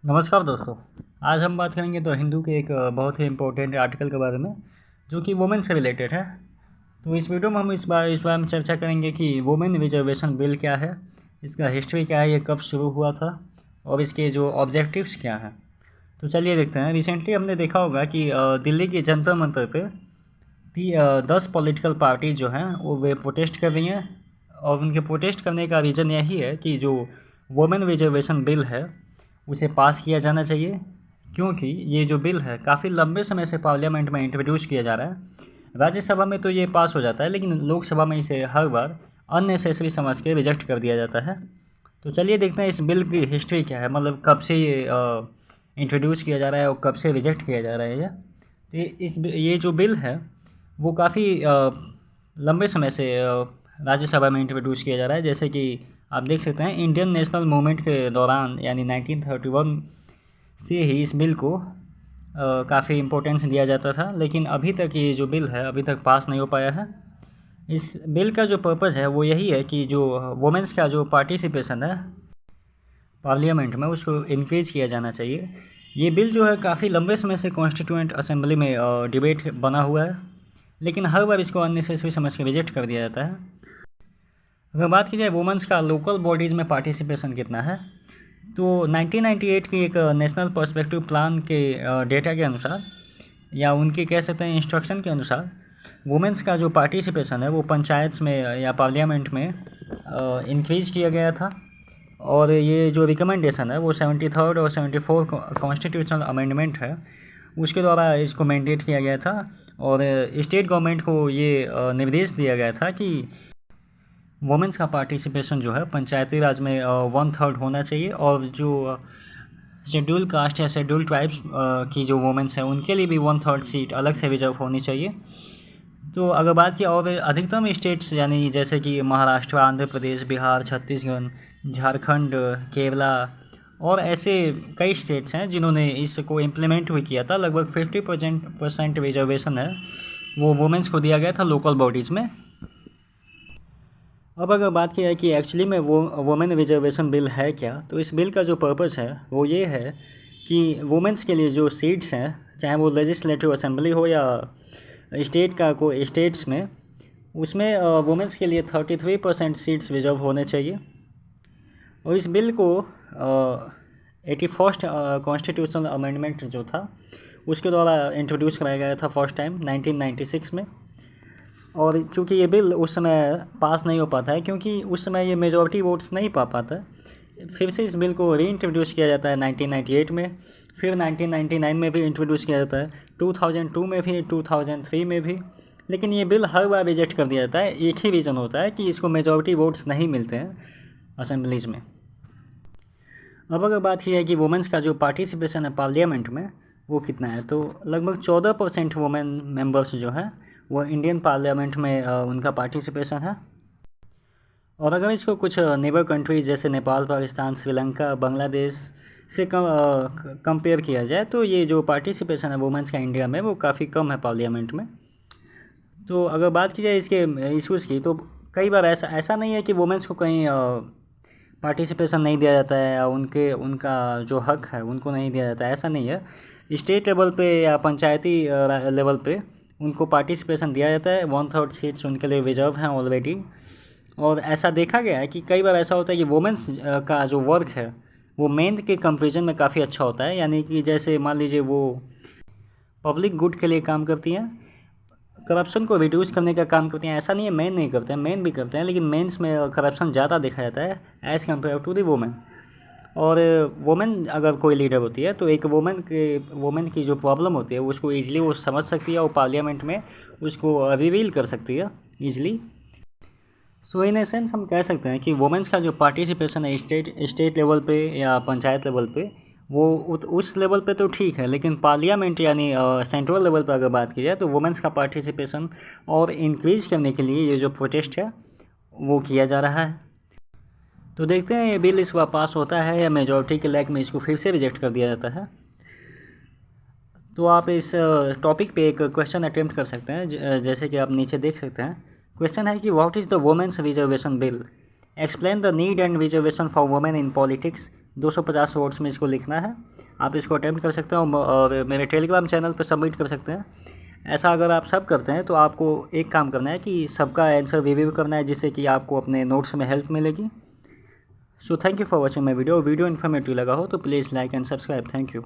नमस्कार दोस्तों। आज हम बात करेंगे द हिंदू के एक बहुत ही इम्पोर्टेंट आर्टिकल के बारे में जो कि वुमेन से रिलेटेड है। तो इस वीडियो में हम इस बारे में चर्चा करेंगे कि वुमेन रिजर्वेशन बिल क्या है, इसका हिस्ट्री क्या है, ये कब शुरू हुआ था और इसके जो ऑब्जेक्टिव्स क्या हैं। तो चलिए देखते हैं। रिसेंटली हमने देखा होगा कि दिल्ली के जंतर मंतर पे 10 पॉलिटिकल पार्टी जो हैं वे प्रोटेस्ट कर रही हैं और उनके प्रोटेस्ट करने का रीज़न यही है कि जो वुमेन रिजर्वेशन बिल है उसे पास किया जाना चाहिए, क्योंकि ये जो बिल है काफ़ी लंबे समय से पार्लियामेंट में इंट्रोड्यूस किया जा रहा है। राज्यसभा में तो ये पास हो जाता है, लेकिन लोकसभा में इसे हर बार अननेसेसरी समझ के रिजेक्ट कर दिया जाता है। तो चलिए देखते हैं इस बिल की हिस्ट्री क्या है, मतलब कब से ये इंट्रोड्यूस किया जा रहा है और कब से रिजेक्ट किया जा रहा है। तो ये जो बिल है वो काफ़ी लंबे समय से राज्यसभा में इंट्रोड्यूस किया जा रहा है। जैसे कि आप देख सकते हैं इंडियन नेशनल मूवमेंट के दौरान यानी 1931 से ही इस बिल को काफ़ी इम्पोर्टेंस दिया जाता था, लेकिन अभी तक ये जो बिल है अभी तक पास नहीं हो पाया है। इस बिल का जो पर्पज़ है वो यही है कि जो वुमेंस का जो पार्टिसिपेशन है पार्लियामेंट में उसको इंक्रीज किया जाना चाहिए। ये बिल जो है काफ़ी लंबे समय से कॉन्स्टिट्यूएंट असेंबली में डिबेट बना हुआ है, लेकिन हर बार इसको अननेसेसरी समझ के रिजेक्ट कर दिया जाता है। अगर बात की जाए वुमेंस का लोकल बॉडीज़ में पार्टिसिपेशन कितना है, तो 1998 की एक नेशनल पर्सपेक्टिव प्लान के डेटा के अनुसार या उनके कह सकते हैं इंस्ट्रक्शन के अनुसार वुमेंस का जो पार्टिसिपेशन है वो पंचायत में या पार्लियामेंट में इंक्रीज किया गया था। और ये जो रिकमेंडेशन है वो 73rd और 74th कॉन्स्टिट्यूशनल अमेंडमेंट है उसके द्वारा इसको मैंडेट किया गया था। और स्टेट गवर्नमेंट को ये निर्देश दिया गया था कि वुमेंस का पार्टिसिपेशन जो है पंचायती राज में 1/3 होना चाहिए, और जो शेड्यूल कास्ट या शेड्यूल ट्राइब्स की जो वुमेंस हैं उनके लिए भी 1/3 सीट अलग से रिजर्व होनी चाहिए। तो अगर बात की और अधिकतम स्टेट्स यानी जैसे कि महाराष्ट्र, आंध्र प्रदेश, बिहार, छत्तीसगढ़, झारखंड, केरला और ऐसे कई स्टेट्स हैं जिन्होंने इसको इम्प्लीमेंट भी किया था। लगभग 50% रिजर्वेशन है वो वुमेंस को दिया गया था लोकल बॉडीज़ में। अब अगर बात की जाए कि एक्चुअली में वो वुमेन रिजर्वेशन बिल है क्या, तो इस बिल का जो पर्पज़ है वो ये है कि वुमेंस के लिए जो सीट्स हैं, चाहे वो लेजिस्लेटिव असेंबली हो या स्टेट का कोई स्टेट्स में, उसमें वुमेंस के लिए 33% सीट्स रिजर्व होने चाहिए। और इस बिल को 81st कॉन्स्टिट्यूशनल अमेंडमेंट जो था उसके द्वारा इंट्रोड्यूस कराया गया था फर्स्ट टाइम 1996 में। और चूँकि ये बिल उस समय पास नहीं हो पाता है क्योंकि उस समय ये मेजॉरिटी वोट्स नहीं पा पाता है, फिर से इस बिल को री इंट्रोड्यूस किया जाता है 1998 में, फिर 1999 में भी इंट्रोड्यूस किया जाता है, 2002 में भी, 2003 में भी। लेकिन ये बिल हर बार रिजेक्ट कर दिया जाता है। एक ही रीज़न होता है कि इसको मेजॉरिटी वोट्स नहीं मिलते हैं असेंबलीज़ में। अब अगर बात की जाए कि वुमेंस का जो पार्टिसिपेशन है पार्लियामेंट में वो कितना है, तो लगभग 14% वुमेन मेंबर्स जो हैं वो इंडियन पार्लियामेंट में उनका पार्टिसिपेशन है। और अगर इसको कुछ नेबर कंट्रीज जैसे नेपाल, पाकिस्तान, श्रीलंका, बांग्लादेश से कंपेयर किया जाए तो ये जो पार्टिसिपेशन है वुमेंस का इंडिया में वो काफ़ी कम है पार्लियामेंट में। तो अगर बात की जाए इसके इश्यूज़ की, तो कई बार ऐसा नहीं है कि वुमेंस को कहीं पार्टिसिपेशन नहीं दिया जाता है या उनका जो हक है उनको नहीं दिया जाता है, ऐसा नहीं है। स्टेट लेवल पे या पंचायती लेवल पे उनको पार्टिसिपेशन दिया जाता है। 1/3 सीट्स उनके लिए रिजर्व हैं ऑलरेडी। और ऐसा देखा गया है कि कई बार ऐसा होता है कि वुमेंस का जो वर्क है वो मेन के कंपेरिजन में काफ़ी अच्छा होता है। यानी कि जैसे मान लीजिए वो पब्लिक गुड के लिए काम करती हैं, करप्शन को रिड्यूस करने का काम करती हैं। ऐसा नहीं है मेन नहीं करते हैं, मेन भी करते हैं, लेकिन मेंस में करप्शन ज़्यादा देखा जाता है as compared to the women. और वुमेन अगर कोई लीडर होती है तो एक वुमेन की जो प्रॉब्लम होती है उसको ईजिली वो समझ सकती है और पार्लियामेंट में उसको रिवील कर सकती है ईजिली। सो इन एसेंस हम कह सकते हैं कि वुमेंस का जो पार्टिसिपेशन है स्टेट लेवल पे या पंचायत लेवल पे वो उस लेवल पे तो ठीक है, लेकिन पार्लियामेंट यानी सेंट्रल लेवल पे अगर बात की जाए तो वुमेंस का पार्टिसिपेशन और इंक्रीज करने के लिए ये जो प्रोटेस्ट है वो किया जा रहा है। तो देखते हैं ये बिल इस बार पास होता है या मेजॉरिटी के लैक में इसको फिर से रिजेक्ट कर दिया जाता है। तो आप इस टॉपिक पे एक क्वेश्चन अटेम्प्ट कर सकते हैं, जैसे कि आप नीचे देख सकते हैं। क्वेश्चन है कि what is the women's reservation bill, explain the need and reservation for women in politics, 250 words में इसको लिखना है। आप इसको अटेम्प्ट कर सकते हैं और मेरे टेलीग्राम चैनल पर सबमिट कर सकते हैं। ऐसा अगर आप सब करते हैं तो आपको एक काम करना है कि सबका आंसर रिव्यू करना है, जिससे कि आपको अपने नोट्स में हेल्प मिलेगी। So thank you for watching my video informative लगा हो तो please like and subscribe. Thank you.